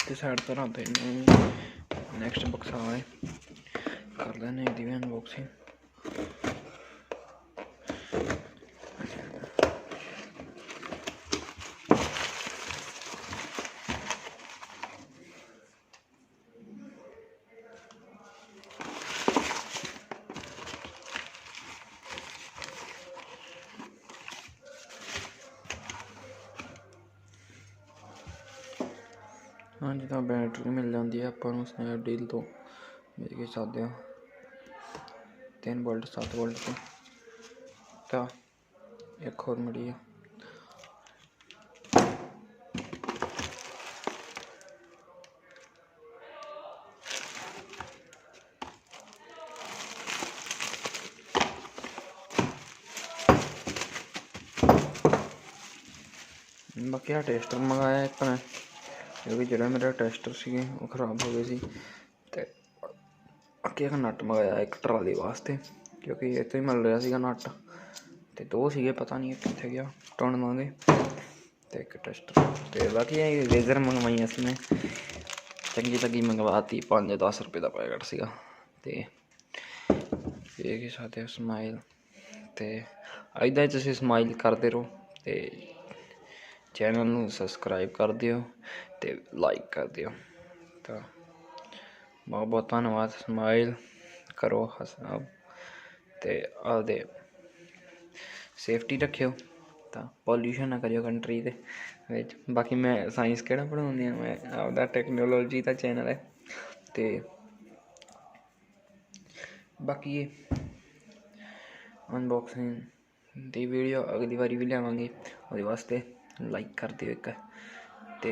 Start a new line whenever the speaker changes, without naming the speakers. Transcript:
ਤੇ ਸਾਈਡ ਤੋਂ ਰੱਖ ਦੇਣੀ। ਨੈਕਸਟ ਬਕਸਾ ਹੈ, ਕਰ ਲੈਣੇ ਇਹਦੀ ਵੀ ਅਨਬੋਕਸਿੰਗ। हाँ जिदा बैटरी मिल जाती है अपन स्नैपडील तो मिल के सकते हो 3 वोल्ट 7 वोल्ट तो एक और मिली है। बाकी आ टेस्टर मंगाया एक मैं, क्योंकि जो मेरा टेस्टर से वो खराब हो गए सी। ते बाकी एक नट मंगाया एक ट्राली वास्ते, क्योंकि ये तो ही मिल रहा सीगा नट ते 2 सीगे, पता नहीं कितने गया टुन दे ते एक टेस्टर। ते बाकी रेजर मंगवाई इसने चंगी लगी, मंगवाती 5-10 रुपये का पैकेट सीगा। ते ये साथ स्माइल ते इदा तुसीं स्माइल करते रहो ते चैनल नूं सबसक्राइब कर दिओ ते लाइक कर दिओ। तो बहुत बहुत धन्नवाद। स्माइल करो हसाओ ते आपदे सेफ्टी रखियो, तो पॉल्यूशन ना करियो कंट्री दे विच। बाकी मैं साइंस केड़ा पढ़ाउंदी आं, मैं आपदा टैक्नोलॉजी दा चैनल है। ते बाकी ये अनबॉक्सिंग दी वीडियो अगली बारी भी लियावांगे, ओहदे वास्ते लाइक कर दिओ एक ते